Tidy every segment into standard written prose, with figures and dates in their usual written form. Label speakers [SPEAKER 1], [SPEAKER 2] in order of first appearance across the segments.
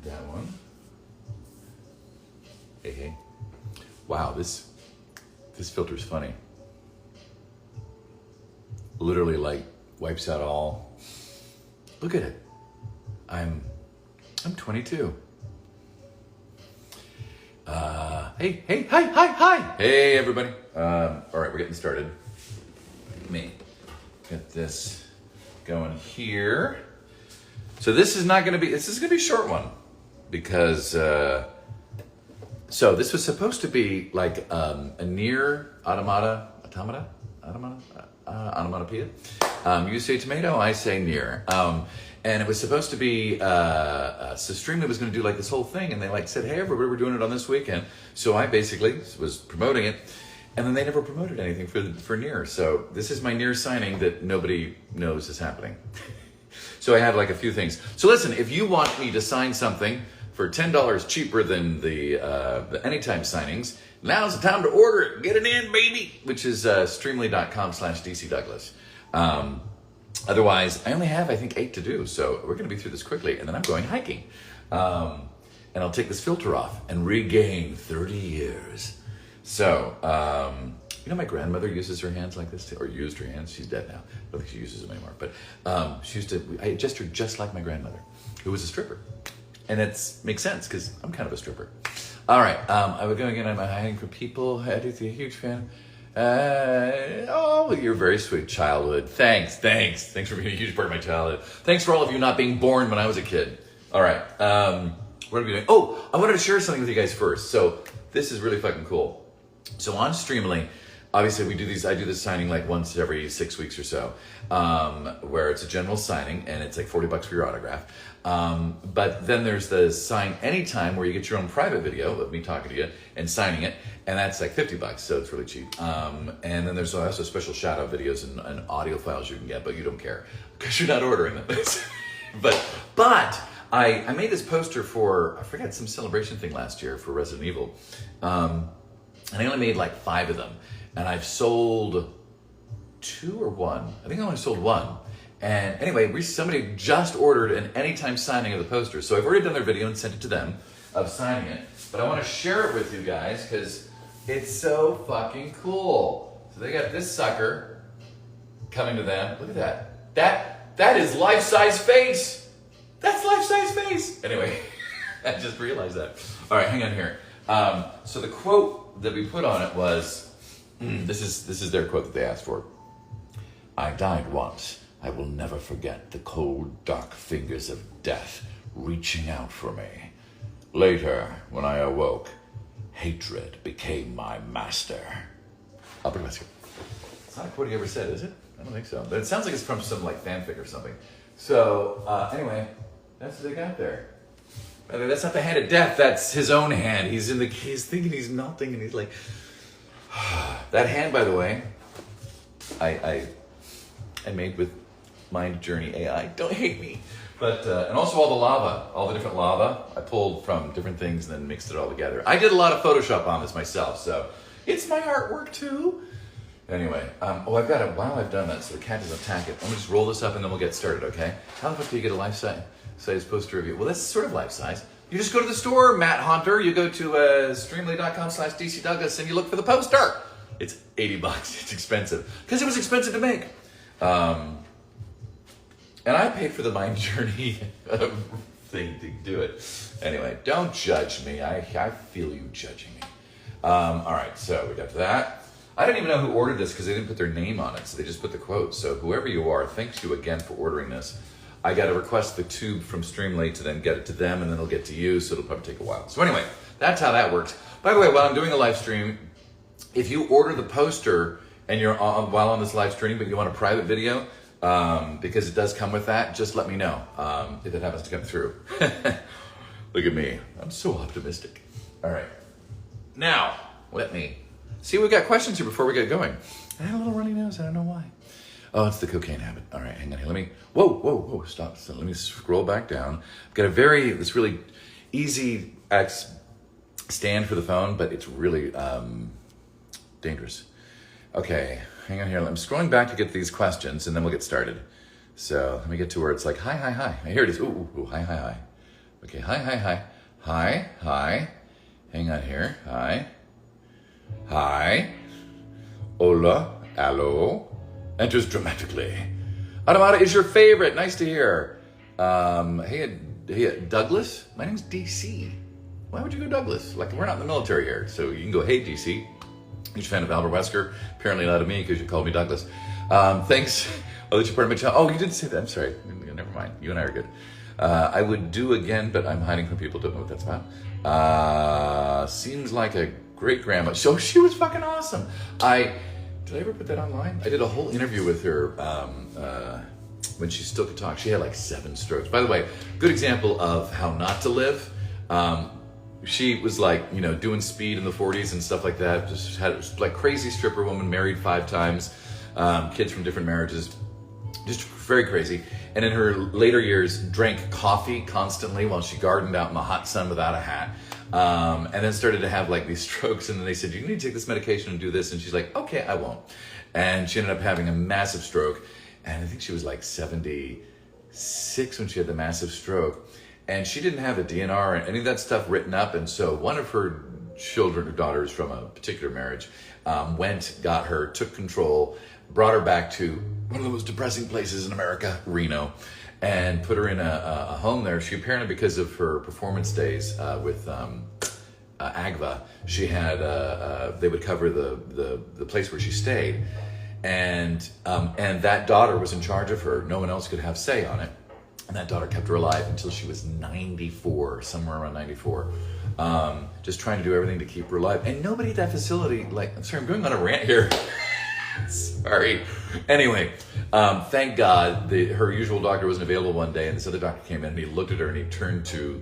[SPEAKER 1] did that one. Hey, hey. Wow, this filter's funny. Literally like wipes out all. Look at it. I'm 22. Hey, hi. Hey, everybody. All right, we're getting started. Let me get this going here. So this is going to be a short one because, so this was supposed to be like a near onomatopoeia. You say tomato, I say near. And it was supposed to be, so Streamily was going to do like this whole thing, and they like said, hey, everybody, we're doing it on this weekend. So I basically was promoting it, and then they never promoted anything for near. So this is my near signing that nobody knows is happening. So I have like a few things. So listen, if you want me to sign something for $10 cheaper than the anytime signings, now's the time to order it. Get it in, baby. Which is streamily.com/DCDouglas. Otherwise, I only have, I think, 8 to do. So we're going to be through this quickly. And then I'm going hiking. And I'll take this filter off and regain 30 years. So, my grandmother uses her hands like this too, or used her hands. She's dead now. I don't think she uses them anymore. But I gestured just like my grandmother, who was a stripper. And it makes sense because I'm kind of a stripper. All right. I was going again. I'm hiding from people. I do a huge fan. You're very sweet. Childhood. Thanks for being a huge part of my childhood. Thanks for all of you not being born when I was a kid. All right. What are we doing? Oh, I wanted to share something with you guys first. So this is really fucking cool. So on Streamily, obviously I do this signing like once every 6 weeks or so, where it's a general signing and it's like $40 for your autograph. But then there's the sign anytime where you get your own private video of me talking to you and signing it. And that's like $50, so it's really cheap. And then there's also special shout out videos and audio files you can get, but you don't care because you're not ordering them. but I made this poster for, I forget, some celebration thing last year for Resident Evil. And I only made like 5 of them. And I've sold 2 or 1. I think I only sold 1. And anyway, somebody just ordered an anytime signing of the poster. So I've already done their video and sent it to them of signing it. But I want to share it with you guys because it's so fucking cool. So they got this sucker coming to them. Look at that. That is life-size face. That's life-size face. Anyway, I just realized that. All right, hang on here. So the quote that we put on it was, this is their quote that they asked for. I died once. I will never forget the cold, dark fingers of death reaching out for me. Later, when I awoke, hatred became my master. I'll bring my screen. It's not a quote he ever said, is it? I don't think so. But it sounds like it's from some like fanfic or something. So anyway, that's what they got there. By the way, that's not the hand of death. That's his own hand. He's thinking he's melting, and he's like, that hand. By the way, I made with Mind Journey AI. Don't hate me. But and also all the different lava I pulled from different things and then mixed it all together. I did a lot of Photoshop on this myself, so it's my artwork too. Anyway, I've got it while I've done that, so the cat doesn't attack it. Let me just roll this up and then we'll get started, okay? How the fuck do you get a life-size poster review? Well, that's sort of life-size. You just go to the store, Matt Haunter. You go to streamily.com/DCDouglas and you look for the poster. It's $80. It's expensive because it was expensive to make. And I paid for the Mind Journey thing to do it. Anyway, don't judge me. I feel you judging me. All right, so we got to that. I didn't even know who ordered this because they didn't put their name on it, so they just put the quote. So whoever you are, thanks you again for ordering this. I got to request the tube from Streamily to then get it to them, and then it'll get to you, so it'll probably take a while. So anyway, that's how that works. By the way, while I'm doing a live stream, if you order the poster and you're while on this live stream, but you want a private video, because it does come with that, just let me know if it happens to come through. Look at me. I'm so optimistic. All right. Now, let me see. We've got questions here before we get going. I had a little runny nose. I don't know why. Oh, it's the cocaine habit. All right, hang on here. Let me, whoa, stop. So let me scroll back down. I've got this really easy stand for the phone, but it's really dangerous. Okay, hang on here. I'm scrolling back to get these questions, and then we'll get started. So let me get to where it's like, hi. Here it is. Ooh, hi. Okay, hi, hi, hi. Hi, hi. Hang on here. Hi. Hi. Hola. Allo. Enters dramatically. Adamada is your favorite. Nice to hear. Hey, Douglas. My name's DC. Why would you go Douglas? Like, we're not in the military here. So you can go, hey, DC. Huge fan of Albert Wesker. Apparently not of me because you called me Douglas. Thanks. Oh, that you're part of my channel. Oh, you didn't say that. I'm sorry. Never mind. You and I are good. I would do again, but I'm hiding from people. Don't know what that's about. Seems like a great grandma. So she was fucking awesome. Did I ever put that online? I did a whole interview with her when she still could talk. She had like 7 strokes. By the way, good example of how not to live. She was like, you know, doing speed in the 40s and stuff like that. Just had like crazy stripper woman, married 5 times, kids from different marriages. Just very crazy. And in her later years, drank coffee constantly while she gardened out in the hot sun without a hat. And then started to have like these strokes. And then they said, you need to take this medication and do this. And she's like, okay, I won't. And she ended up having a massive stroke. And I think she was like 76 when she had the massive stroke. And she didn't have a DNR and any of that stuff written up. And so one of her children or daughters from a particular marriage went, got her, took control, brought her back to one of the most depressing places in America, Reno, and put her in a home there. She apparently, because of her performance days with AGVA, she had, they would cover the place where she stayed. And that daughter was in charge of her. No one else could have say on it. And that daughter kept her alive until she was 94, somewhere around 94. Just trying to do everything to keep her alive. And nobody at that facility, like, I'm sorry, I'm going on a rant here. Sorry. Anyway, thank God her usual doctor wasn't available one day, and this other doctor came in and he looked at her and he turned to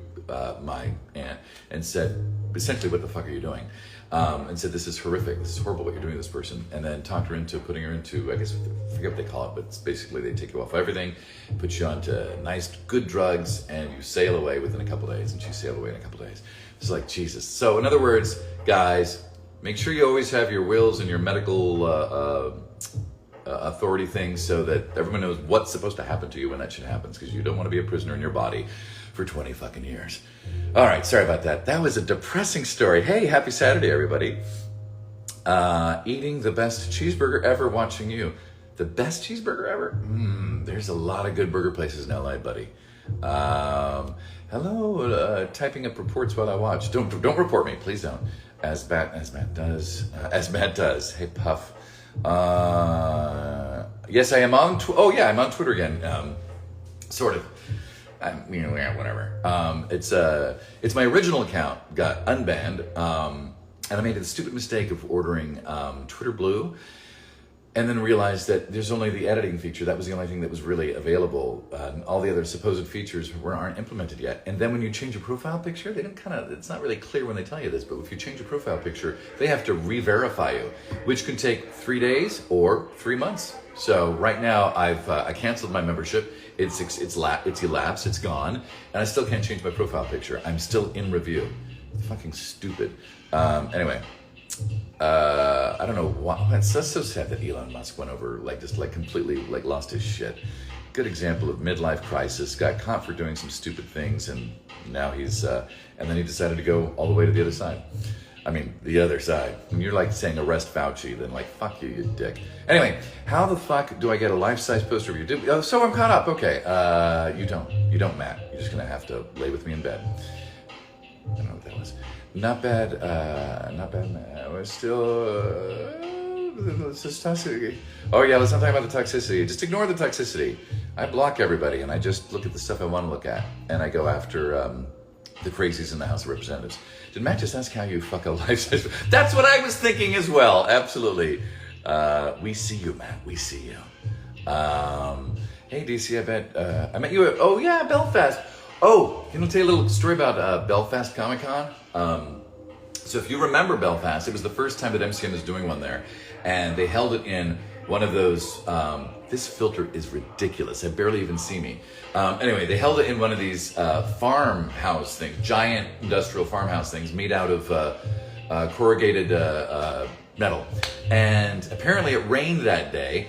[SPEAKER 1] my aunt and said, essentially, what the fuck are you doing? And said, this is horrific. This is horrible what you're doing to this person. And then talked her into putting her into, I guess, I forget what they call it, but it's basically they take you off everything, put you onto nice, good drugs, and you sail away within a couple days. And she sailed away in a couple days. It's like, Jesus. So in other words, guys, make sure you always have your wills and your medical authority things so that everyone knows what's supposed to happen to you when that shit happens, because you don't want to be a prisoner in your body for 20 fucking years. All right, sorry about that. That was a depressing story. Hey, happy Saturday, everybody. Eating the best cheeseburger ever, watching you. The best cheeseburger ever? There's a lot of good burger places in LA, buddy. Hello, typing up reports while I watch. Don't report me, please don't. As Matt does. Hey, Puff. Yes, I am on. I'm on Twitter again. Sort of. Whatever. It's my original account got unbanned, and I made the stupid mistake of ordering Twitter Blue, and then realized that there's only the editing feature. That was the only thing that was really available. All the other supposed features aren't implemented yet. And then when you change your profile picture, it's not really clear when they tell you this, but if you change your profile picture, they have to re-verify you, which can take 3 days or 3 months. So right now I canceled my membership. It's elapsed, it's gone, and I still can't change my profile picture. I'm still in review. It's fucking stupid. Anyway. I don't know why. It's so sad that Elon Musk went over, completely, lost his shit. Good example of midlife crisis. Got caught for doing some stupid things, and now he's, and then he decided to go all the way to the other side. I mean, the other side. When you're saying arrest Fauci, then fuck you, you dick. Anyway, how the fuck do I get a life-size poster of you? So I'm caught up. Okay, you don't, Matt. You're just gonna have to lay with me in bed. I don't know what that was. Not bad, man. We're still, it's just toxicity. Oh yeah, let's not talk about the toxicity. Just ignore the toxicity. I block everybody and I just look at the stuff I want to look at. And I go after the crazies in the House of Representatives. Did Matt just ask how you fuck a life-size? That's what I was thinking as well, absolutely. We see you, Matt, we see you. Hey DC, I met you at, oh yeah, Belfast. Oh, can I tell you a little story about Belfast Comic Con? So if you remember Belfast, it was the first time that MCM was doing one there. And they held it in one of those, this filter is ridiculous. I barely even see me. Anyway, they held it in one of these farmhouse things, giant industrial farmhouse things made out of corrugated metal. And apparently it rained that day,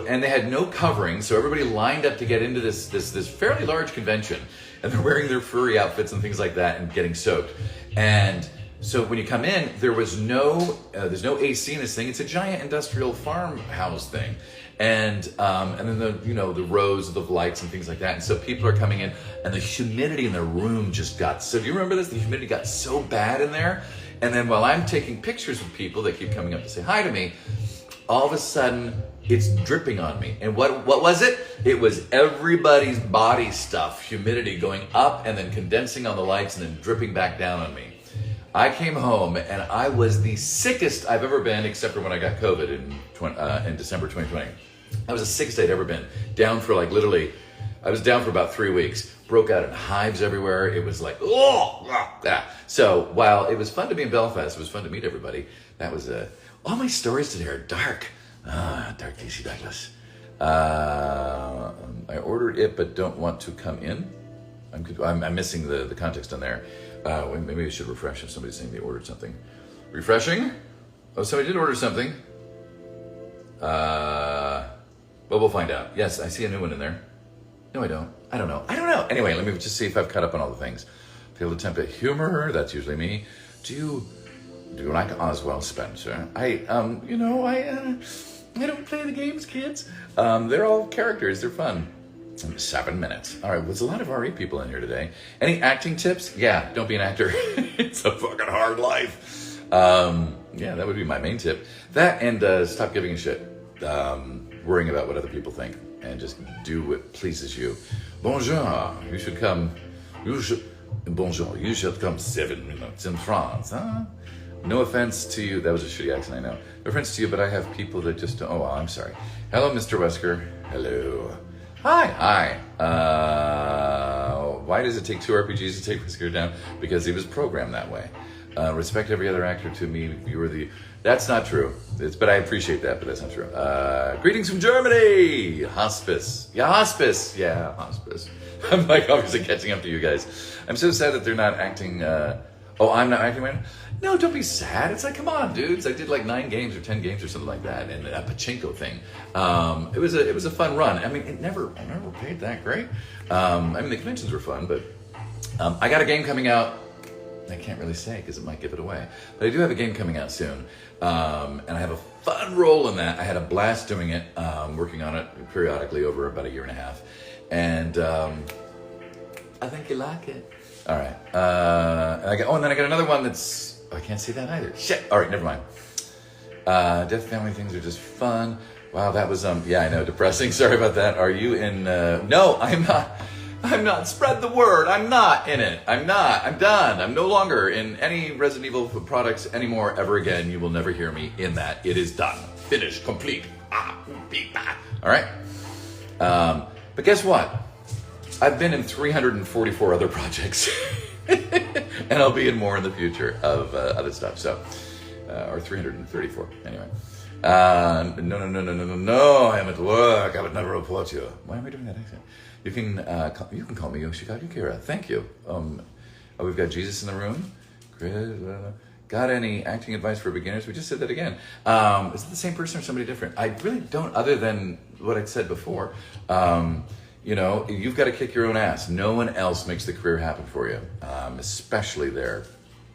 [SPEAKER 1] and they had no covering, so everybody lined up to get into this fairly large convention, and they're wearing their furry outfits and things like that and getting soaked. And so when you come in, there's no AC in this thing. It's a giant industrial farmhouse thing. And then the rows of lights and things like that. And so people are coming in, and the humidity in the room just got so. Do you remember this? The humidity got so bad in there. And then while I'm taking pictures with people that keep coming up to say hi to me, all of a sudden it's dripping on me. And what was it? It was everybody's body stuff, humidity going up and then condensing on the lights and then dripping back down on me. I came home and I was the sickest I've ever been, except for when I got COVID in December 2020. I was the sickest I'd ever been. Down for I was down for about 3 weeks. Broke out in hives everywhere. It was like, So while it was fun to be in Belfast, it was fun to meet everybody. That was all my stories today are dark. Dark DC Douglas. I ordered it but don't want to come in. I'm missing the context on there. Maybe I should refresh if somebody's saying they ordered something. Refreshing? Oh, somebody did order something. Well, we'll find out. Yes, I see a new one in there. No, I don't. I don't know. Anyway, let me just see if I've caught up on all the things. Failed attempt at humor. That's usually me. Do you like Oswald Spencer? I don't play the games, kids. They're all characters. They're fun. 7 minutes. All right, there's a lot of RE people in here today. Any acting tips? Yeah, don't be an actor. It's a fucking hard life. Yeah, that would be my main tip. That and stop giving a shit. Worrying about what other people think. And just do what pleases you. Bonjour. Bonjour. You should come 7 minutes in France, huh? No offense to you. That was a shitty accent, I know. No offense to you, but I have people that just don't. Oh, I'm sorry. Hello, Mr. Wesker. Hello. Hi. Why does it take 2 RPGs to take Wesker down? Because he was programmed that way. Respect every other actor. To me, you were the... That's not true. But I appreciate that, but that's not true. Greetings from Germany! Hospice. Yeah, hospice. I'm like obviously catching up to you guys. I'm so sad that they're not acting... I'm not acting right now? No, don't be sad. It's like, come on, dudes. I did like 9 games or 10 games or something like that, and a pachinko thing. It was a fun run. I mean, I never paid that great. The conventions were fun, but I got a game coming out. I can't really say because it might give it away. But I do have a game coming out soon. And I have a fun role in that. I had a blast doing it, working on it periodically over about 1.5 years. And I think you like it. All right. And then I got another one that's... I can't see that either. Shit. All right, never mind. Death family things are just fun. Wow, that was, yeah, I know, depressing. Sorry about that. Are you in... No, I'm not. I'm not. Spread the word. I'm not in it. I'm not. I'm done. I'm no longer in any Resident Evil products anymore ever again. You will never hear me in that. It is done. Finished. Complete. All right? But guess what? I've been in 344 other projects. And I'll be in more in the future of other stuff. So, or 334. Anyway. No. I'm at work. I would never report you. Why am I doing that accent? You can call me Yoshikazu Kira. Thank you. We've got Jesus in the room. Chris, got any acting advice for beginners? We just said that again. Is it the same person or somebody different? I really don't, other than what I'd said before. You've got to kick your own ass. No one else makes the career happen for you, especially there.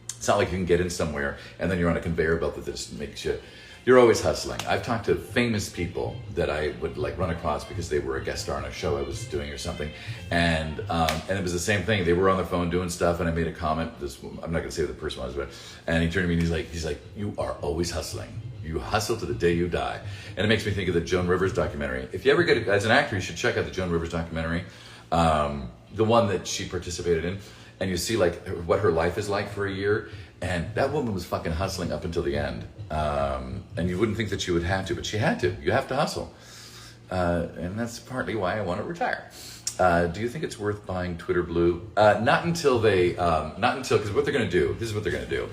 [SPEAKER 1] It's not like you can get in somewhere and then you're on a conveyor belt that just makes you... You're always hustling. I've talked to famous people that I would run across because they were a guest star on a show I was doing or something, and it was the same thing. They were on their phone doing stuff, and I made a comment. I'm not going to say who the person was, but he turned to me and he's like, you are always hustling. You hustle to the day you die, and it makes me think of the Joan Rivers documentary. If you ever get as an actor, you should check out the Joan Rivers documentary, the one that she participated in, and you see what her life is like for a year. And that woman was fucking hustling up until the end. And you wouldn't think that she would have to, but she had to. You have to hustle. And that's partly why I want to retire. Do you think it's worth buying Twitter Blue? Not until, because what they're going to do, this is what they're going to do.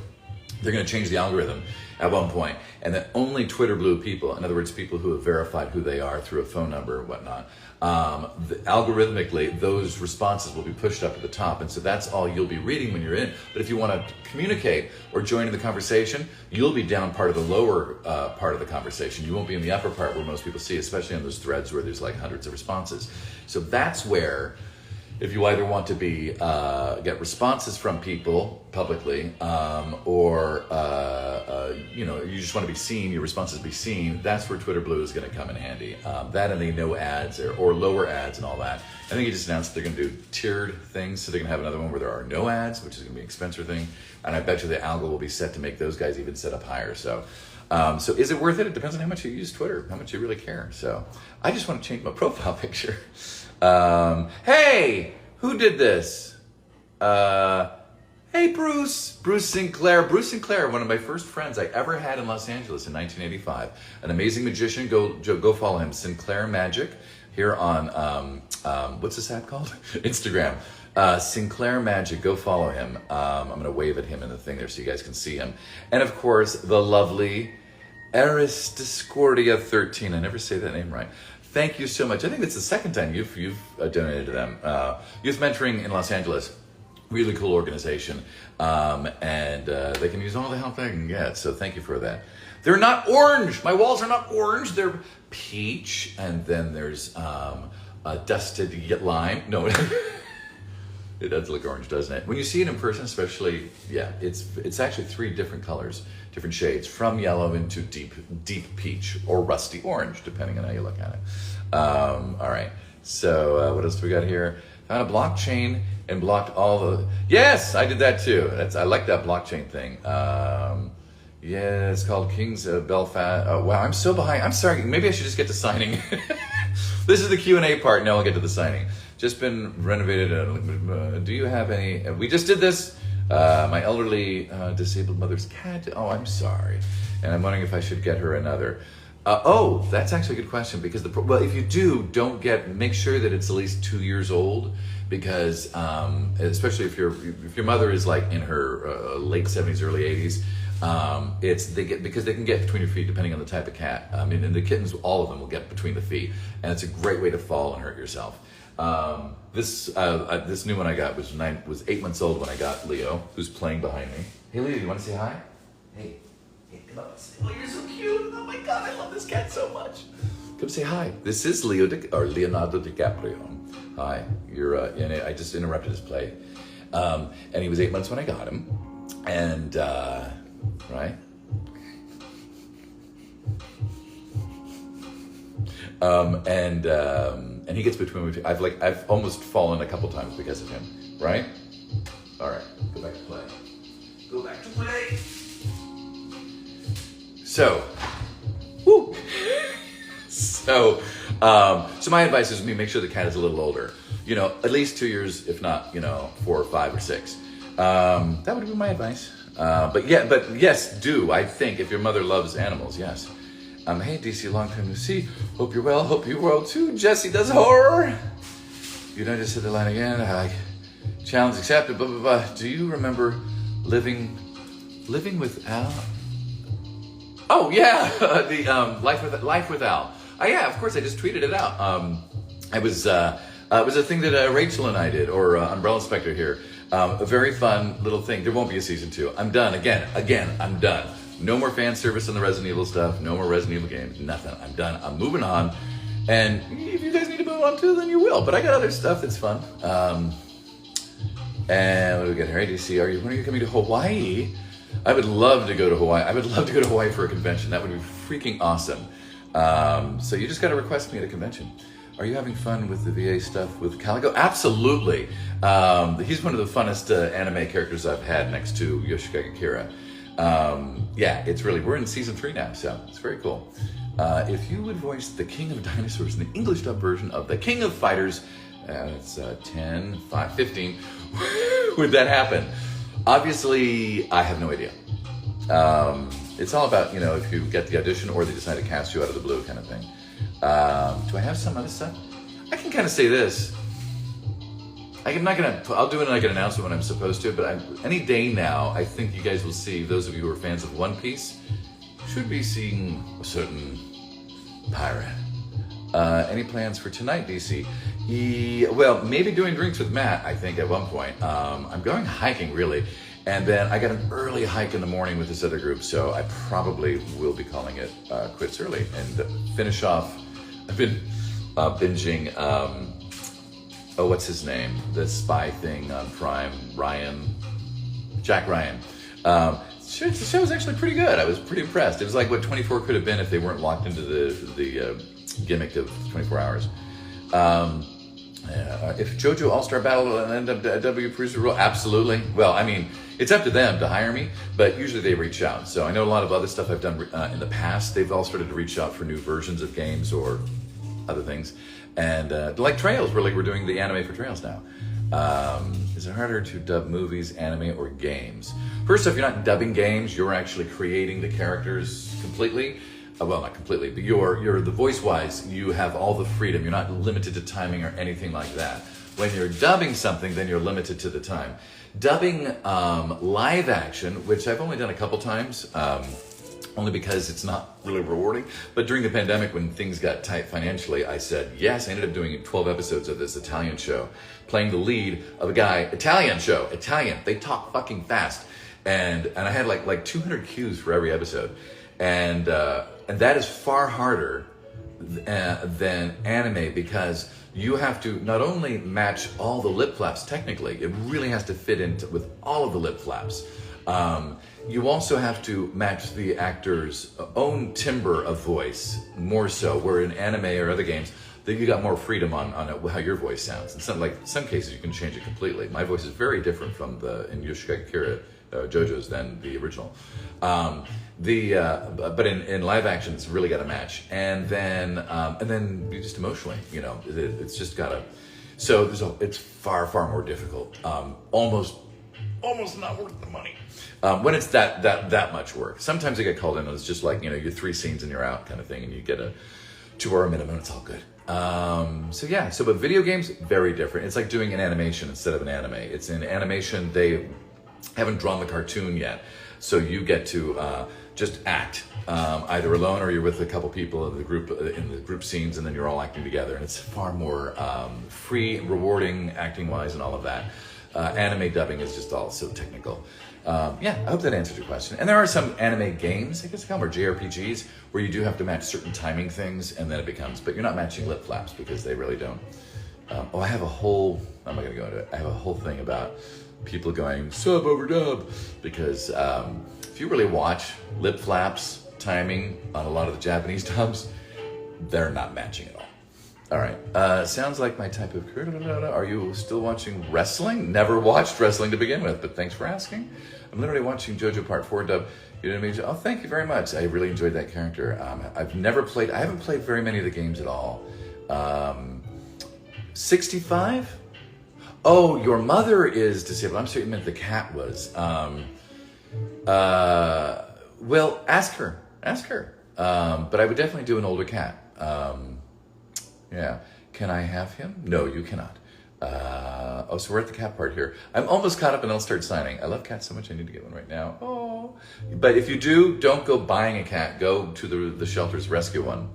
[SPEAKER 1] they're going to change the algorithm at one point, and that only Twitter Blue people, in other words, people who have verified who they are through a phone number or whatnot, algorithmically, those responses will be pushed up to the top, and so that's all you'll be reading when you're in. But if you want to communicate or join in the conversation, you'll be down part of the lower part of the conversation. You won't be in the upper part where most people see, especially on those threads where there's like hundreds of responses. So that's where, if you either want to be get responses from people publicly, or you just want to be seen, your responses be seen, that's where Twitter Blue is going to come in handy. That and the no ads or lower ads and all that. I think he just announced they're going to do tiered things, so they're going to have another one where there are no ads, which is going to be an expensive thing. And I bet you the algo will be set to make those guys even set up higher. So is it worth it? It depends on how much you use Twitter, how much you really care. So I just want to change my profile picture. Hey, who did this? Hey, Bruce Sinclair. Bruce Sinclair, one of my first friends I ever had in Los Angeles in 1985. An amazing magician. Go follow him, Sinclair Magic, here on, what's this app called? Instagram. Sinclair Magic, go follow him. I'm going to wave at him in the thing there so you guys can see him. And of course, the lovely Eris Discordia 13. I never say that name right. Thank you so much. I think that's the second time you've donated to them. Youth Mentoring in Los Angeles, really cool organization, and they can use all the help they can get. So thank you for that. They're not orange. My walls are not orange. They're peach, and then there's a dusted lime. No, it does look orange, doesn't it? When you see it in person, especially, yeah, it's actually 3 different colors, different shades, from yellow into deep peach or rusty orange, depending on how you look at it. All right, so what else do we got here? Found a blockchain and blocked all the... Yes, I did that too. I like that blockchain thing. Yeah, it's called Kings of Belfast. Oh, wow, I'm so behind. I'm sorry, maybe I should just get to signing. This is the Q&A part, now I'll get to the signing. Just been renovated. Do you have any... We just did this. My elderly disabled mother's cat. Oh, I'm sorry. And I'm wondering if I should get her another. Oh, that's actually a good question, because if you do, make sure that it's at least 2 years old, because especially if your mother is like in her late 70s, early 80s, because they can get between your feet depending on the type of cat. I mean, and the kittens, all of them will get between the feet, and it's a great way to fall and hurt yourself. This new one I got was 8 months old when I got Leo, who's playing behind me. Hey, Leo, you want to say hi? Hey, come up. Oh, you're so cute. Oh my God, I love this cat so much. Come say hi. This is Leonardo DiCaprio. Hi. I just interrupted his play. And he was 8 months when I got him. And, right? And he gets between me. I've almost fallen a couple times because of him, right? All right, go back to play. Go back to play. So, woo. So my advice is make sure the cat is a little older. At least 2 years, if not, 4 or 5 or 6. That would be my advice. But yes, I think if your mother loves animals, yes. Hey DC, long time no see. Hope you're well. Hope you're well too. Jesse does horror. You don't just hit the line again. Challenge accepted. Blah blah blah. Do you remember living with Al? Oh yeah, the life with Al. Oh yeah, of course. I just tweeted it out. It was a thing that Rachel and I did, or Umbrella Inspector here. A very fun little thing. There won't be a season 2. I'm done. Again, I'm done. No more fan service on the Resident Evil stuff. No more Resident Evil games. Nothing. I'm done. I'm moving on. And if you guys need to move on too, then you will. But I got other stuff that's fun. And what do we got here? ADC, when are you coming to Hawaii? I would love to go to Hawaii. I would love to go to Hawaii for a convention. That would be freaking awesome. So you just got to request me at a convention. Are you having fun with the VA stuff with Calico? Absolutely. He's one of the funnest anime characters I've had next to Yoshikage Kira. We're in season 3 now, so it's very cool. If you would voice the King of Dinosaurs in the English dub version of the King of Fighters, it's 10, 5, 15, would that happen? Obviously, I have no idea. It's all about, if you get the audition or they decide to cast you out of the blue kind of thing. Do I have some other stuff? I can kind of say this. I'm not gonna. I'll do it like an announcement when I'm supposed to. But any day now, I think you guys will see. Those of you who are fans of One Piece should be seeing a certain pirate. Any plans for tonight, DC? Well, maybe doing drinks with Matt. I think at one point. I'm going hiking really, and then I got an early hike in the morning with this other group, so I probably will be calling it quits early and finish off. I've been binging. What's his name? The spy thing on Prime, Jack Ryan. The show was actually pretty good. I was pretty impressed. It was like what 24 could have been if they weren't locked into the gimmick of 24 hours. If Jojo All-Star Battle will end up a W producer role, absolutely. Well, I mean, it's up to them to hire me, but usually they reach out. So I know a lot of other stuff I've done in the past. They've all started to reach out for new versions of games or other things. And like Trails, we're doing the anime for Trails now. Is it harder to dub movies, anime, or games? First off, you're not dubbing games. You're actually creating the characters completely. Well, not completely, but you're the voice-wise, you have all the freedom. You're not limited to timing or anything like that. When you're dubbing something, then you're limited to the time. Dubbing live action, which I've only done a couple times, only because it's not really rewarding. But during the pandemic, when things got tight financially, I said yes. I ended up doing 12 episodes of this Italian show, playing the lead of a guy, Italian. They talk fucking fast. And I had like 200 cues for every episode. And that is far harder than anime because you have to not only match all the lip flaps technically, it really has to fit into with all of the lip flaps. You also have to match the actor's own timbre of voice more so, where in anime or other games, that you got more freedom on how your voice sounds. In some cases, you can change it completely. My voice is very different from in Yoshikage Kira, Jojo's than the original. But in live action, it's really got to match. And then you just emotionally, it's just got to. So it's far more difficult. Almost not worth the money. When it's that much work. Sometimes I get called in and it's just like, you're 3 scenes and you're out kind of thing, and you get a 2-hour minimum, it's all good. But video games, very different. It's like doing an animation instead of an anime. It's in animation, they haven't drawn the cartoon yet. So you get to just act, either alone or you're with a couple people in the group scenes, and then you're all acting together. And it's far more free, rewarding acting-wise and all of that. Anime dubbing is just all so technical. I hope that answers your question. And there are some anime games, I guess they call them, or JRPGs, where you do have to match certain timing things, and then it becomes, but you're not matching lip flaps because they really don't. I have a whole, I'm not going to go into it, I have a whole thing about people going sub over dub, because if you really watch lip flaps, timing on a lot of the Japanese dubs, they're not matching at all. All right. Sounds like my type of career. Are you still watching wrestling? Never watched wrestling to begin with, but thanks for asking. I'm literally watching JoJo Part 4 dub. You know what I mean? Oh, thank you very much. I really enjoyed that character. I haven't played very many of the games at all. 65? Oh, your mother is disabled. I'm sorry, you meant the cat was. Well, ask her. But I would definitely do an older cat. Yeah. Can I have him? No, you cannot. So we're at the cat part here. I'm almost caught up and I'll start signing. I love cats so much I need to get one right now. Oh. But if you do, don't go buying a cat. Go to the shelters, rescue one.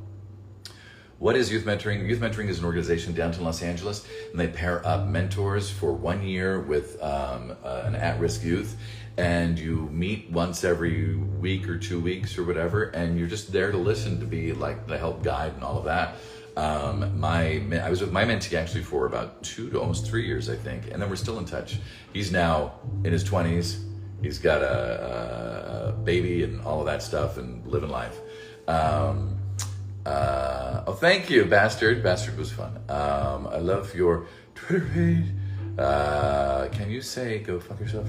[SPEAKER 1] What is youth mentoring? Youth mentoring is an organization downtown Los Angeles, and they pair up mentors for 1 year with an at-risk youth, and you meet once every week or 2 weeks or whatever, and you're just there to listen, to be like the help guide and all of that. I was with my mentee actually for about 2 to almost 3 years, I think, and then we're still in touch. He's now in his 20s. He's got a baby and all of that stuff and living life. Thank you, Bastard. Bastard was fun. I love your Twitter page. Can you say go fuck yourself?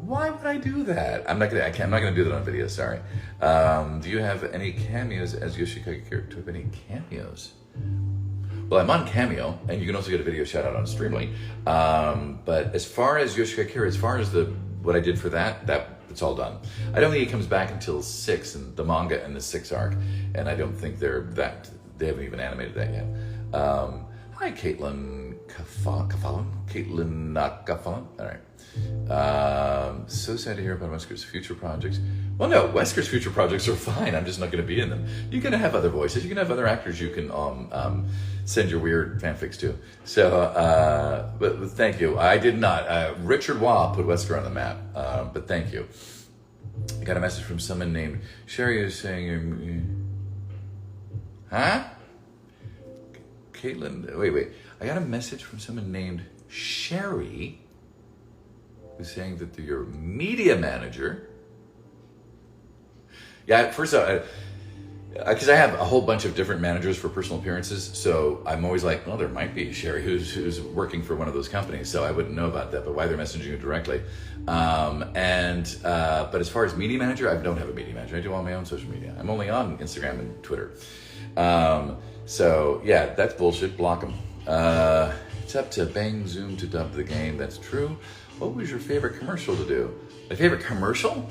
[SPEAKER 1] Why would I do that? I'm not gonna do that on video. Sorry. Do you have any cameos as Yoshikage Kira? Do you have any cameos? Well, I'm on Cameo, and you can also get a video shout out on Streamily. But as far as Yoshikage Kira, as far as what I did for that it's all done. I don't think it comes back until 6 in the manga and the 6 arc, and I don't think they haven't even animated that yet. Hi, Caitlin Kafalon. Caitlin Nakafon. All right. So sad to hear about Wesker's future projects. Well, no, Wesker's future projects are fine. I'm just not going to be in them. You're going to have other voices. You can have other actors you can send your weird fanfics to. So, but thank you. I did not. Richard Waugh put Wesker on the map, but thank you. I got a message from someone named Sherry who's saying, huh? Caitlin, wait. I got a message from someone named Sherry who's saying that they're your media manager. Yeah, first off, because I have a whole bunch of different managers for personal appearances, so I'm always like, well, there might be Sherry who's working for one of those companies, so I wouldn't know about that, but why they're messaging you directly. But as far as media manager, I don't have a media manager. I do all my own social media. I'm only on Instagram and Twitter. So yeah, that's bullshit. Block them. It's up to Bang Zoom to dub the game. That's true. What was your favorite commercial to do? My favorite commercial?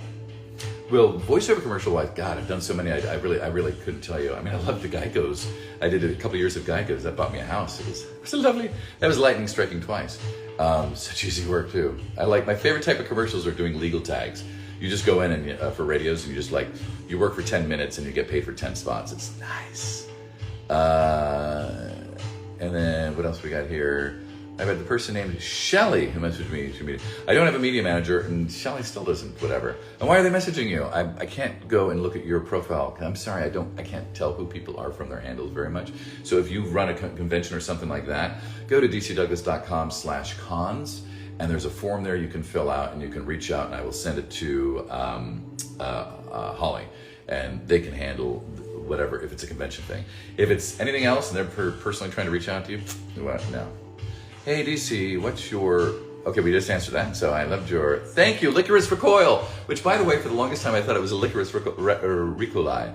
[SPEAKER 1] Well, voiceover commercial-wise, God, I've done so many. I really couldn't tell you. I mean, I love the Geicos. I did a couple years of Geicos. That bought me a house. It was lovely. That was lightning striking twice. Such easy work too. My favorite type of commercials are doing legal tags. You just go in and for radios, and you work for 10 minutes and you get paid for 10 spots. It's nice. And then what else we got here? I've had the person named Shelly who messaged me. I don't have a media manager, and Shelly still doesn't. Whatever. And why are they messaging you? I can't go and look at your profile. I'm sorry, I can't tell who people are from their handles very much. So if you run a convention or something like that, go to dcdouglas.com/cons, and there's a form there you can fill out, and you can reach out, and I will send it to Holly, and they can handle whatever if it's a convention thing. If it's anything else, and they're personally trying to reach out to you, what? No. Hey, DC, what's your... Okay, we just answered that, so I loved your... Thank you, Licorice Recoil, which, by the way, for the longest time, I thought it was a Licorice Recoli.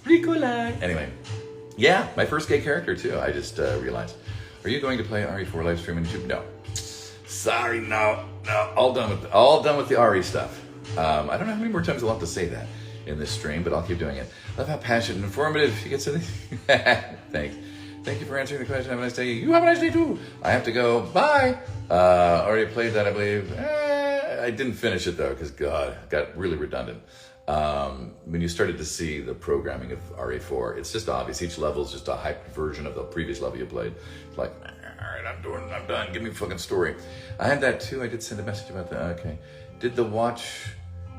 [SPEAKER 1] Recoli. Anyway, yeah, my first gay character, too, I just realized. Are you going to play RE4 live stream on YouTube? No. Sorry, no. All done with the RE stuff. I don't know how many more times I'll have to say that in this stream, but I'll keep doing it. Love how passionate and informative you get something. Thanks. Thank you for answering the question. Have a nice day. You have a nice day too. I have to go. Bye. Already played that, I believe. I didn't finish it though, because God, it got really redundant. When you started to see the programming of RE4, it's just obvious. Each level is just a hyped version of the previous level you played. It's like, all right, I'm done. Give me a fucking story. I had that too. I did send a message about that. Okay. Did the watch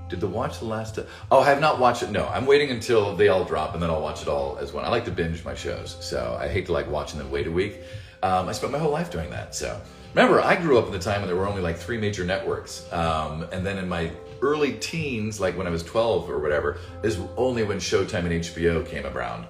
[SPEAKER 1] the last... Oh, I have not watched it. No, I'm waiting until they all drop, and then I'll watch it all as one. I like to binge my shows, so I hate to watch and then wait a week. I spent my whole life doing that. So remember, I grew up in the time when there were only 3 major networks. And then in my early teens, when I was 12 or whatever, is only when Showtime and HBO came around.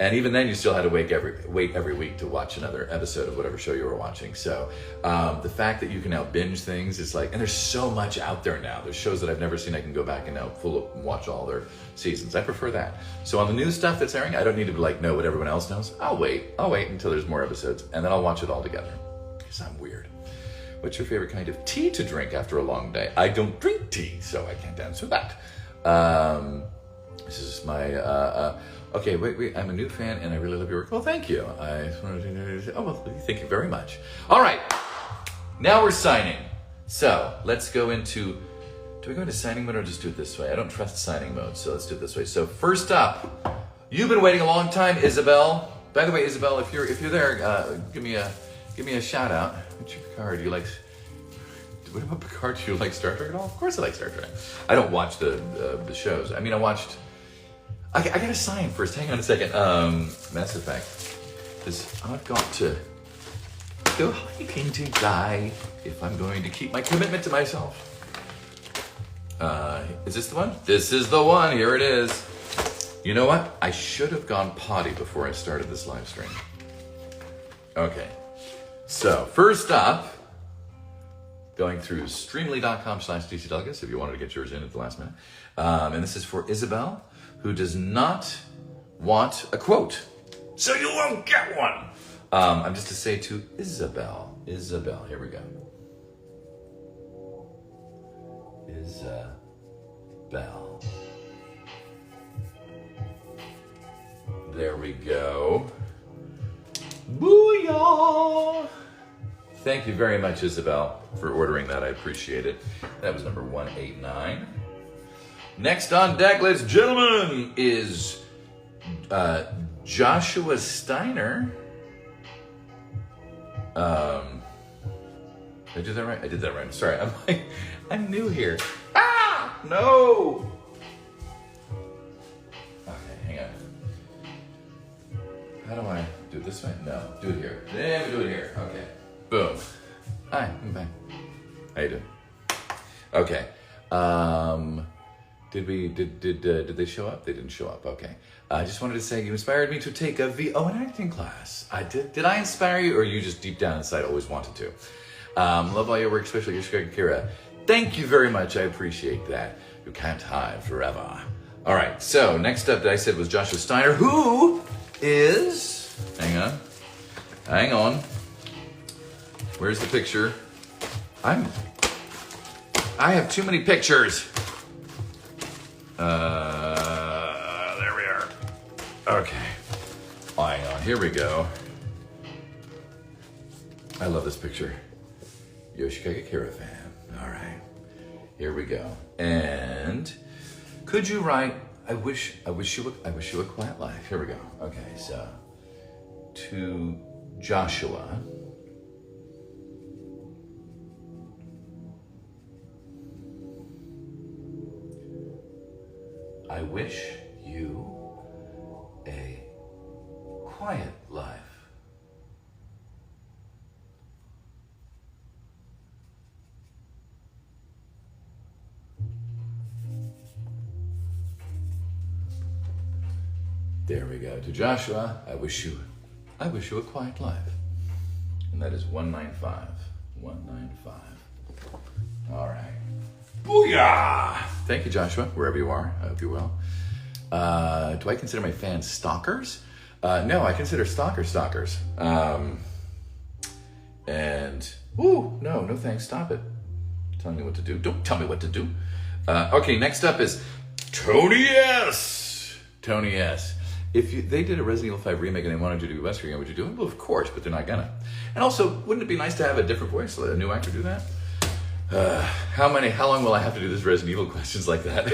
[SPEAKER 1] And even then, you still had to wait every week to watch another episode of whatever show you were watching. So the fact that you can now binge things is and there's so much out there now. There's shows that I've never seen. I can go back and now watch all their seasons. I prefer that. So on the new stuff that's airing, I don't need to know what everyone else knows. I'll wait until there's more episodes, and then I'll watch it all together. Because I'm weird. What's your favorite kind of tea to drink after a long day? I don't drink tea, so I can't answer that. This is my... Okay, wait, I'm a new fan and I really love your work. Well, thank you. Thank you very much. All right, now we're signing. So let's go into, do we go into signing mode or just do it this way? I don't trust signing mode, so let's do it this way. So first up, you've been waiting a long time, Isabel. By the way, Isabel, if you're there, give me a shout out. What's your Picard? What about Picard? Do you like Star Trek at all? Of course I like Star Trek. I don't watch the shows. I mean, I gotta sign first. Hang on a second. Mass Effect. Because I've got to go hiking tonight if I'm going to keep my commitment to myself. Is this the one? This is the one. Here it is. You know what? I should have gone potty before I started this live stream. Okay. So first up, going through streamily.com/DCDouglas if you wanted to get yours in at the last minute. And this is for Isabel, who does not want a quote. So you won't get one. I'm just to say to Isabel, here we go. Isabel. There we go. Booyah! Thank you very much, Isabel, for ordering that. I appreciate it. That was number 189. Next on deck, ladies and gentlemen, is Joshua Steiner. Did I do that right? I did that right. Sorry, I'm new here. Ah, no. Okay, hang on. How do I do it this way? No, do it here. Then we do it here. Okay. Boom. Hi, I'm back. How you doing? Okay. Did they show up? They didn't show up. Okay. I just wanted to say you inspired me to take a VO and acting class. I did. Did I inspire you, or you just deep down inside always wanted to? Love all your work, especially your Kira. Thank you very much. I appreciate that. You can't hide forever. All right. So next up that I said was Joshua Steiner, who is. Hang on. Where's the picture? I have too many pictures. There we are. Okay. Hang on. Here we go. I love this picture. Yoshikage Kira fan. All right. Here we go. And could you write? I wish you a quiet life. Here we go. Okay. So to Joshua. I wish you a quiet life. There we go. To Joshua, I wish you a quiet life. And that is 195. 195. All right. Booyah! Thank you, Joshua, wherever you are. I hope you're well. Do I consider my fans stalkers? No, I consider stalkers. No thanks, stop it. Tell me what to do. Don't tell me what to do. Okay, next up is Tony S. Tony S. If they did a Resident Evil 5 remake and they wanted you to do Wesker again, would you do it? Well, of course, but they're not gonna. And also, wouldn't it be nice to have a different voice, let a new actor do that? How long will I have to do this Resident Evil questions like that?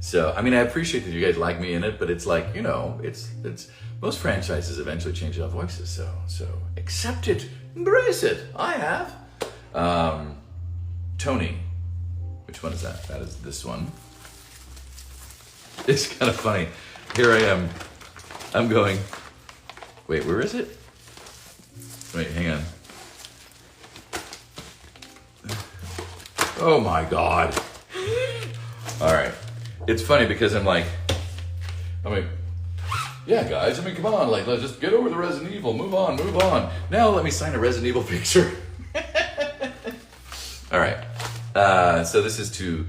[SPEAKER 1] So, I mean, I appreciate that you guys like me in it, but it's like, it's most franchises eventually change out voices. So accept it, embrace it. I have. Tony, which one is that? That is this one. It's kind of funny. Here I am. I'm going, wait, where is it? Wait, hang on. Oh my God. All right. It's funny because I'm like, yeah, guys, come on, let's just get over the Resident Evil, move on. Now let me sign a Resident Evil picture. All right. So this is to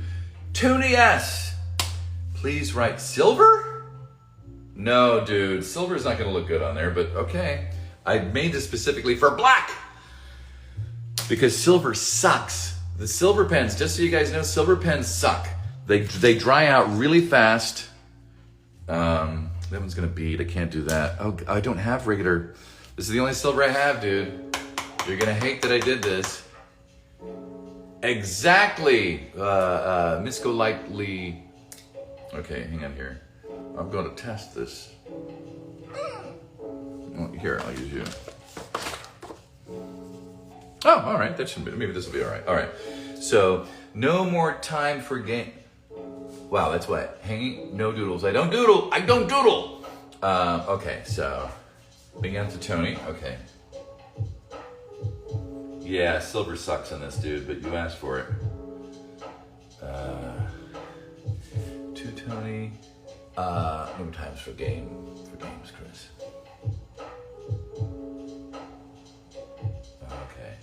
[SPEAKER 1] Tony S. Please write silver? No, dude, silver is not going to look good on there, but okay. I made this specifically for black because silver sucks. The silver pens, just so you guys know, silver pens suck. They dry out really fast. That one's gonna bead. I can't do that. Oh, I don't have regular. This is the only silver I have, dude. You're gonna hate that I did this. Exactly. Misco Lightly. Okay, hang on here. I'm going to test this. Here, I'll use you. Oh, all right. That shouldn't be. Maybe this will be all right. All right. So, no more time for game. Wow, that's what. Hanging. No doodles. I don't doodle. Okay, so big out to Tony. Okay. Yeah, silver sucks on this, dude, but you asked for it. To Tony. No more times for games, Chris. Okay.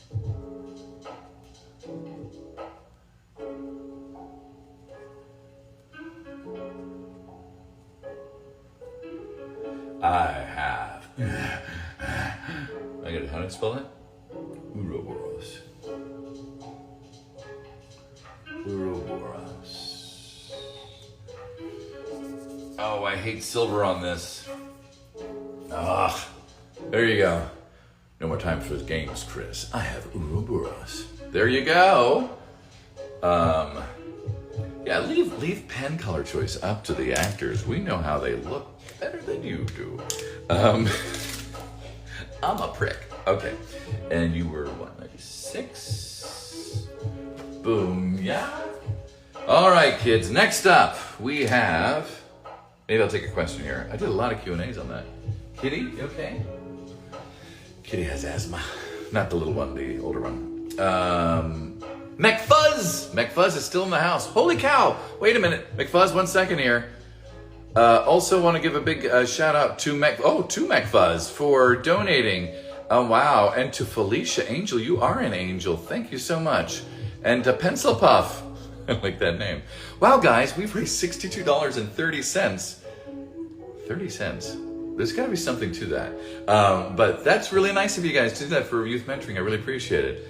[SPEAKER 1] I have. How do I spell it? Ouroboros. Oh, I hate silver on this. Ah, there you go. No more time for games, Chris. I have Ouroboros. There you go. Yeah, leave pen color choice up to the actors. We know how they look better than you do. I'm a prick. Okay. And you were, what, 96? Boom, yeah. All right, kids. Next up, we have... Maybe I'll take a question here. I did a lot of Q&As on that. Kitty, you okay? Kitty has asthma. Not the little one, the older one. McFuzz! McFuzz is still in the house. Holy cow! Wait a minute. McFuzz, 1 second here. Also want to give a big shout out to McFuzz for donating. Oh, wow. And to Felicia Angel. You are an angel. Thank you so much. And to Pencil Puff. I like that name. Wow, guys, we've raised $62.30. 30 cents. There's got to be something to that. But that's really nice of you guys to do that for youth mentoring. I really appreciate it.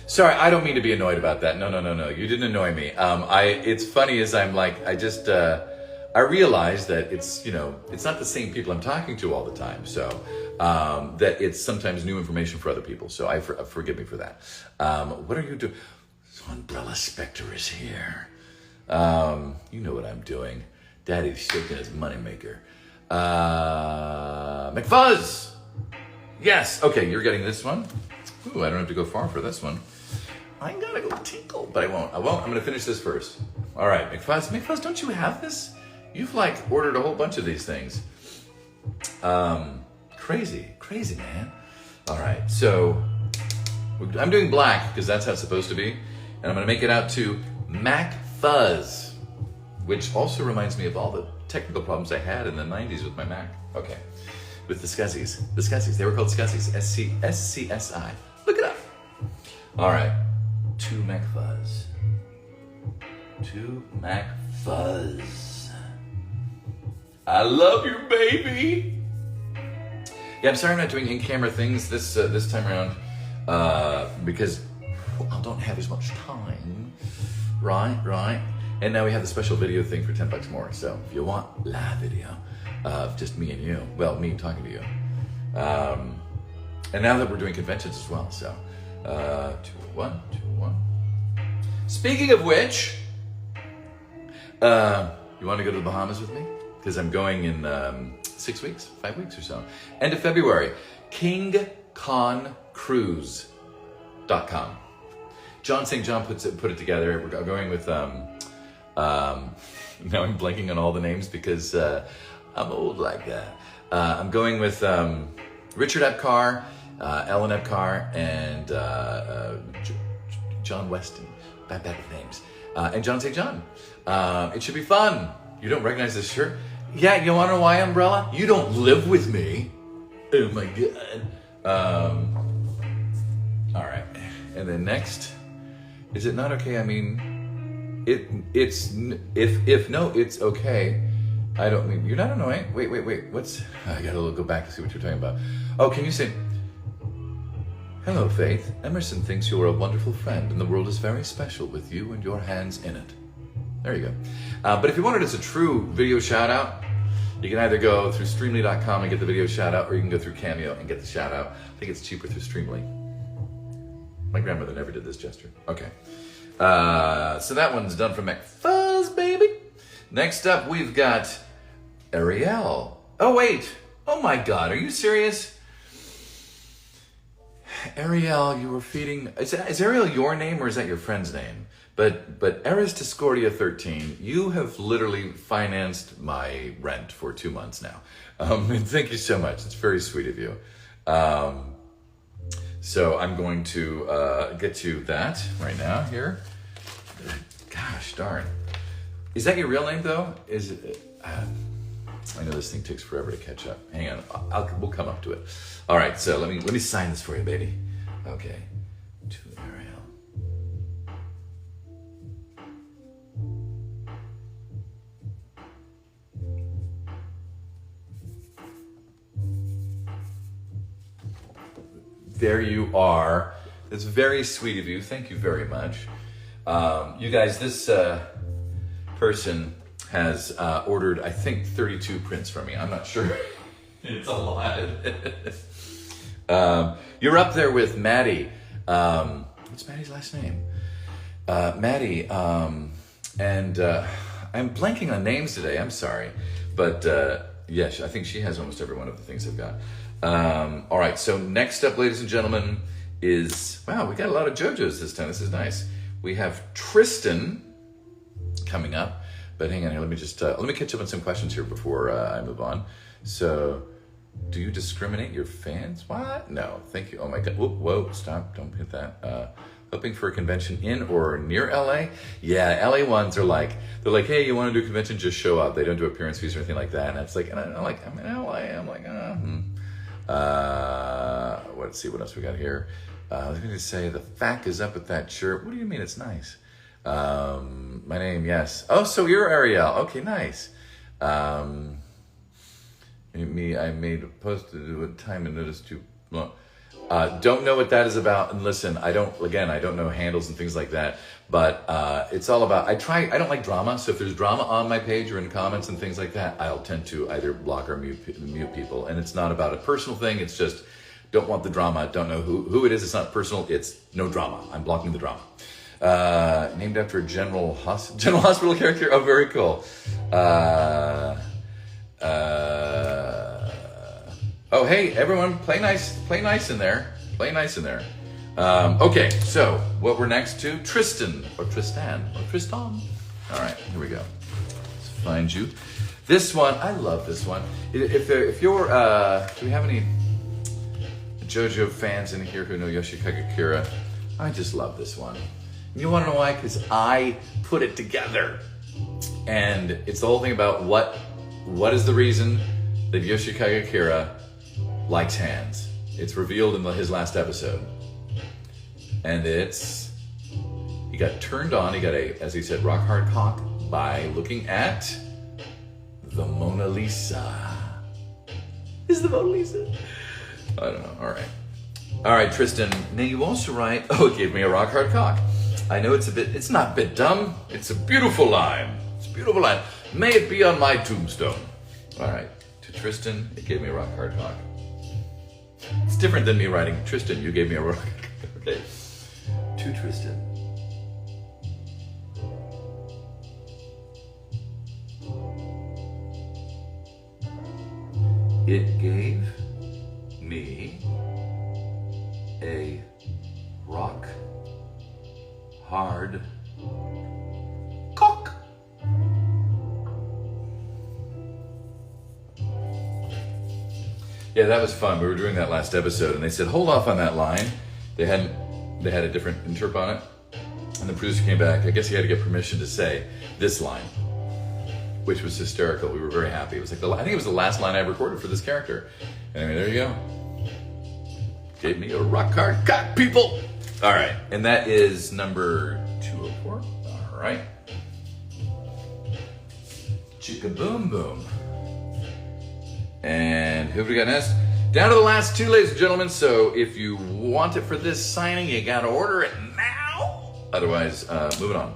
[SPEAKER 1] Sorry, I don't mean to be annoyed about that. No. You didn't annoy me. It's funny as I'm like, I realize that it's not the same people I'm talking to all the time. So that it's sometimes new information for other people. So forgive me for that. What are you doing? Umbrella Spectre is here. You know what I'm doing. Daddy's shaking his moneymaker. McFuzz! Yes. Okay, you're getting this one. Ooh, I don't have to go far for this one. I gotta go tinkle, but I won't. I'm gonna finish this first. All right, McFuzz, don't you have this? You've ordered a whole bunch of these things. Crazy, man. All right, so I'm doing black because that's how it's supposed to be. And I'm gonna make it out to MacFuzz, which also reminds me of all the technical problems I had in the 90s with my Mac. Okay, with the SCSIs. They were called SCSIs, SCSI. Look it up. All right, to MacFuzz. To MacFuzz. I love you, baby. Yeah, I'm sorry I'm not doing in-camera things this time around because I don't have as much time. Right. And now we have the special video thing for $10 more. So if you want live video of just me and you, well, me talking to you. And now that we're doing conventions as well, so 2-1. Speaking of which, you want to go to the Bahamas with me? Because I'm going in 6 weeks, 5 weeks or so. End of February. KingConCruise.com. John St. John put it together. We're going with, now I'm blanking on all the names because I'm old like that. I'm going with Richard Epcar, Ellen Epcar, and John Weston. Bad with names. And John St. John. It should be fun. You don't recognize this shirt? Yeah, you want to know why, Umbrella? You don't live with me. Oh my God. All right. And then next, is it not okay? I mean, it's okay. I don't mean, you're not annoying. Wait. I gotta go back to see what you're talking about. Oh, can you say, hello, Faith. Emerson thinks you are a wonderful friend and the world is very special with you and your hands in it. There you go. But if you wanted as a true video shout out, you can either go through Streamily.com and get the video shout out, or you can go through Cameo and get the shout out. I think it's cheaper through Streamily. My grandmother never did this gesture. Okay. So that one's done for McFuzz, baby. Next up, we've got Ariel. Oh, wait. Oh, my God. Are you serious? Ariel, you were feeding... Is Ariel your name or is that your friend's name? But Eris Discordia 13, you have literally financed my rent for 2 months now. And thank you so much. It's very sweet of you. So I'm going to get you that right now here. Gosh darn. Is that your real name though? Is it? I know this thing takes forever to catch up. Hang on, we'll come up to it. All right, so let me sign this for you, baby. Okay, to Ariel. There you are. It's very sweet of you. Thank you very much. You guys, this person has ordered, I think, 32 prints from me. I'm not sure. It's a lot. You're up there with Maddie. What's Maddie's last name? Maddie. And I'm blanking on names today. I'm sorry. But yes, I think she has almost every one of the things I've got. All right. So next up, ladies and gentlemen, is, wow, we got a lot of Jojos this time. This is nice. We have Tristan coming up. But hang on here. Let me just, let me catch up on some questions here before I move on. So, do you discriminate your fans? What? No, thank you. Oh my God. Whoa, stop. Don't hit that. Hoping for a convention in or near LA? Yeah, LA ones are like, they're like, hey, you want to do a convention? Just show up. They don't do appearance fees or anything like that. And it's like, and I'm like, I'm in LA. I'm like, let's see what else we got here. I was going to say, the FAQ is up with that shirt. What do you mean it's nice? My name, yes. Oh, so you're Ariel. Okay, nice. I made a post to do a time and notice to, don't know what that is about. And listen, I don't know handles and things like that, but, it's all about, I don't like drama. So if there's drama on my page or in comments and things like that, I'll tend to either block or mute people. And it's not about a personal thing. It's just, don't want the drama. Don't know who it is. It's not personal. It's no drama. I'm blocking the drama. Named after a general hospital character. Oh, very cool. Oh, hey, everyone, play nice in there. Okay, so what we're next to, Tristan. All right, here we go. Let's find you. This one, I love this one. If you're, do we have any Jojo fans in here who know Yoshikage Kira? I just love this one. You want to know why? Because I put it together. And it's the whole thing about what is the reason that Yoshikage Kira likes hands. It's revealed in his last episode. And he got turned on, he got as he said, rock hard cock by looking at the Mona Lisa. Is the Mona Lisa? I don't know, all right, Tristan, now you also write, it gave me a rock hard cock. I know it's not a bit dumb, it's a beautiful line. May it be on my tombstone. All right, to Tristan, it gave me a rock hard cock. It's different than me writing, Tristan, you gave me a rock. Okay, to Tristan. It gave me a rock hard cock. Yeah, that was fun. We were doing that last episode, and they said, hold off on that line. They had a different interp on it, and the producer came back. I guess he had to get permission to say this line, which was hysterical. We were very happy. It was like I think it was the last line I recorded for this character. And I mean, there you go. Gave me a rock hard cock, people. All right, and that is number 204. All right. Chicka boom boom. And who have we got next? Down to the last two, ladies and gentlemen. So if you want it for this signing, you gotta order it now. Otherwise, moving on.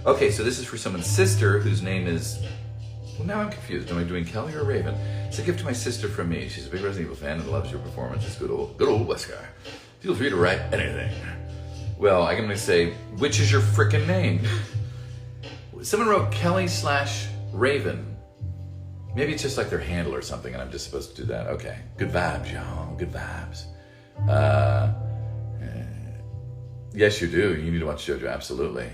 [SPEAKER 1] Okay, so this is for someone's sister whose name is, well, now I'm confused. Am I doing Kelly or Raven? It's a gift to my sister from me. She's a big Resident Evil fan and loves your performance. It's good old West guy. Feel free to write anything. Well, I'm gonna say, which is your frickin' name? Someone wrote Kelly/Raven. Maybe it's just like their handle or something, and I'm just supposed to do that. Okay, good vibes, y'all. Good vibes. Yes, you do. You need to watch Jojo, absolutely.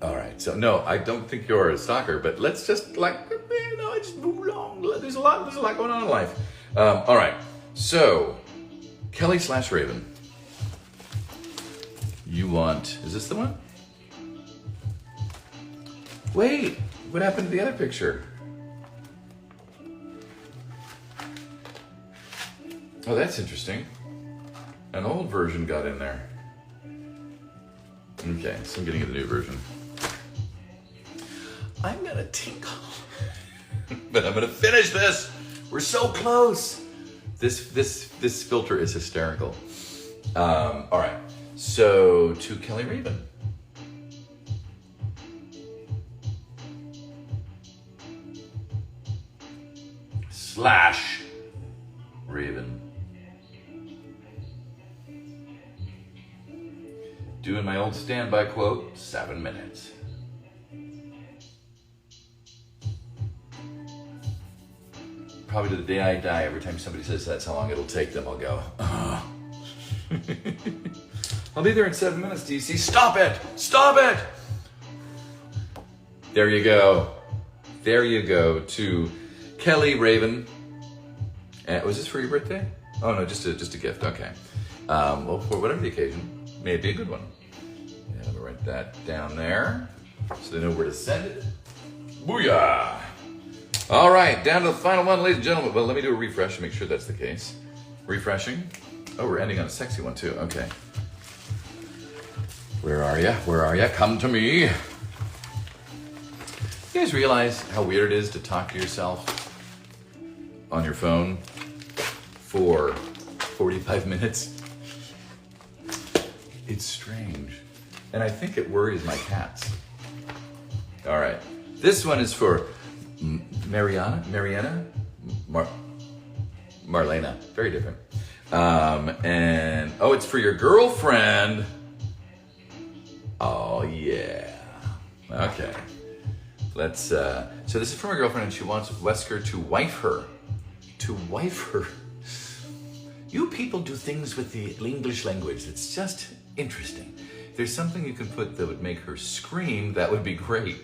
[SPEAKER 1] All right, so no, I don't think you're a stalker, but let's just I just move along. There's a lot going on in life. All right, so Kelly/Raven. You want? Is this the one? Wait, what happened to the other picture? Oh, that's interesting. An old version got in there. Okay, so I'm getting the new version. I'm gonna tinkle. But I'm gonna finish this. We're so close. This filter is hysterical. All right, so to Kelly Raven. Raven. Doing my old standby quote, 7 minutes. Probably to the day I die, every time somebody says that's how long it'll take them, I'll go, oh. I'll be there in 7 minutes, DC. Stop it! Stop it! There you go. There you go to Kelly Raven. Was this for your birthday? Oh no, just a gift. Okay. Well, for whatever the occasion, may it be a good one. Yeah, let me write that down there so they know where to send it. Booyah! All right, down to the final one, ladies and gentlemen. Well, let me do a refresh to make sure that's the case. Refreshing. Oh, we're ending on a sexy one too. Okay. Where are ya? Where are ya? Come to me. You guys realize how weird it is to talk to yourself on your phone for 45 minutes? It's strange. And I think it worries my cats. All right. This one is for Marlena? Very different. And, oh, it's for your girlfriend. Oh, yeah. Okay. Let's, so this is from her girlfriend, and she wants Wesker to wife her. To wife her. You people do things with the English language. It's just interesting. If there's something you can put that would make her scream, that would be great.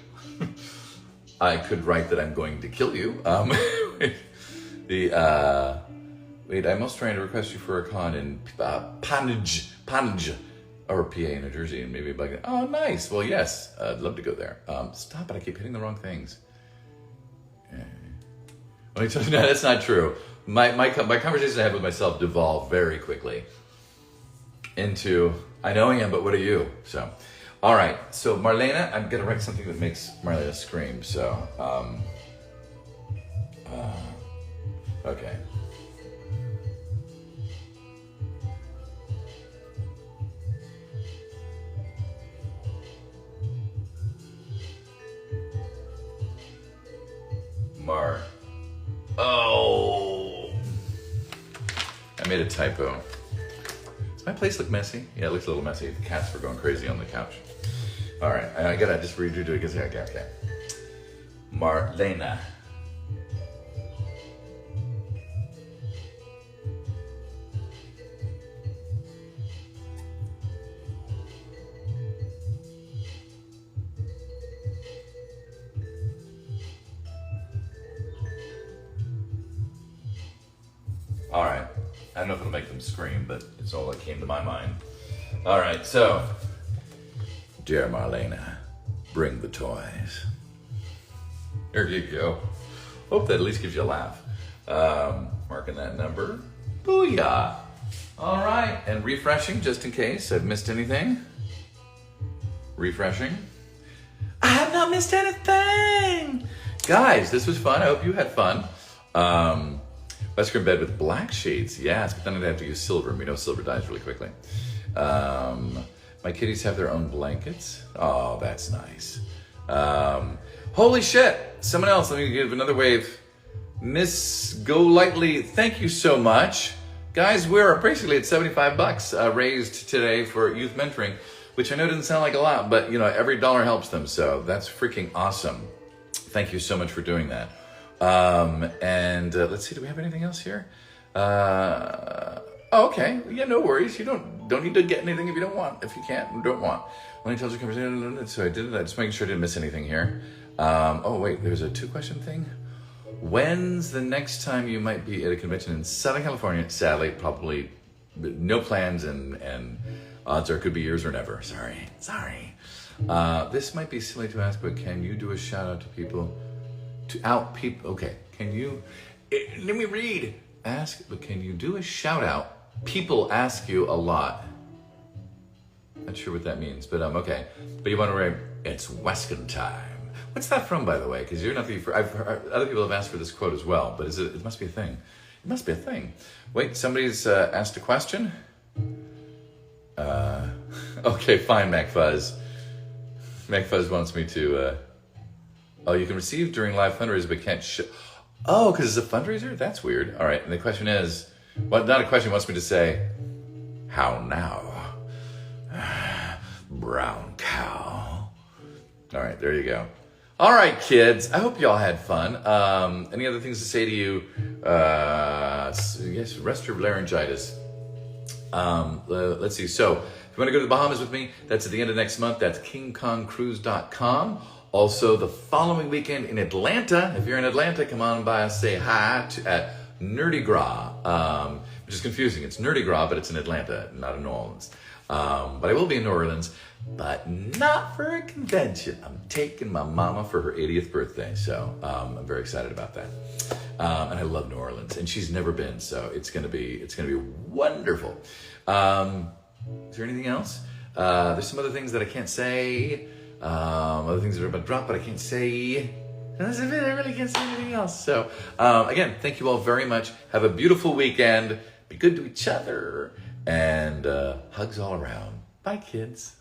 [SPEAKER 1] I could write that I'm going to kill you. Wait, I'm also trying to request you for a con in Panage, or PA, New Jersey, and maybe like, oh, nice. Well, yes, I'd love to go there. Stop it, I keep hitting the wrong things. Yeah. Let me tell you, no, that's not true. My conversations I have with myself devolve very quickly into, I know I am, but what are you? So, all right. So Marlena, I'm gonna write something that makes Marlena scream. So, okay. Oh, I made a typo. Does my place look messy? Yeah, it looks a little messy. The cats were going crazy on the couch. All right, I gotta just redo it because okay. Marlena. All right, I don't know if it'll make them scream, but it's all that came to my mind. All right, so, dear Marlena, bring the toys. There you go. Hope that at least gives you a laugh. Marking that number. Booyah. All right, and refreshing just in case I've missed anything. Refreshing. I have not missed anything. Guys, this was fun. I hope you had fun. Wesker in bed with black sheets. Yes, but then I'd have to use silver. We know silver dies really quickly. My kitties have their own blankets. Oh, that's nice. Holy shit. Someone else. Let me give another wave. Miss Go Lightly, thank you so much. Guys, we're basically at $75 raised today for youth mentoring, which I know doesn't sound like a lot, but you know, every dollar helps them. So that's freaking awesome. Thank you so much for doing that. Let's see, do we have anything else here? Okay. Yeah, no worries. You don't need to get anything if you don't want, if you can't, don't want. When he tells you conversation, so I did that, just making sure I didn't miss anything here. Oh wait, there's a 2-question thing. When's the next time you might be at a convention in Southern California? Sadly, probably no plans, and odds are it could be years or never. Sorry. This might be silly to ask, but can you do a shout out to people? Okay, can you, let me read. Ask, but can you do a shout out? People ask you a lot. Not sure what that means, but okay. But you want to write, it's Weskin time. What's that from, by the way? Because you're not the first. I've heard, other people have asked for this quote as well, but it must be a thing. It must be a thing. Wait, somebody's asked a question? Okay, fine, MacFuzz. MacFuzz wants me to, oh, you can receive during live fundraisers, but can't Oh, because it's a fundraiser? That's weird. All right. And the question is, well, not a question, wants me to say, how now? Brown cow. All right, there you go. All right, kids. I hope you all had fun. Any other things to say to you? Yes, rest your laryngitis. Let's see. So, if you want to go to the Bahamas with me, that's at the end of next month. That's KingKongCruise.com. Also, the following weekend in Atlanta. If you're in Atlanta, come on by and say hi at Nerdy Gras, which is confusing. It's Nerdy Gras, but it's in Atlanta, not in New Orleans. But I will be in New Orleans, but not for a convention. I'm taking my mama for her 80th birthday, so I'm very excited about that. And I love New Orleans, and she's never been, so it's gonna be wonderful. Is there anything else? There's some other things that I can't say. Other things that are about to drop, but I can't say. That's it. I really can't say anything else. So again, thank you all very much. Have a beautiful weekend. Be good to each other. And hugs all around. Bye, kids.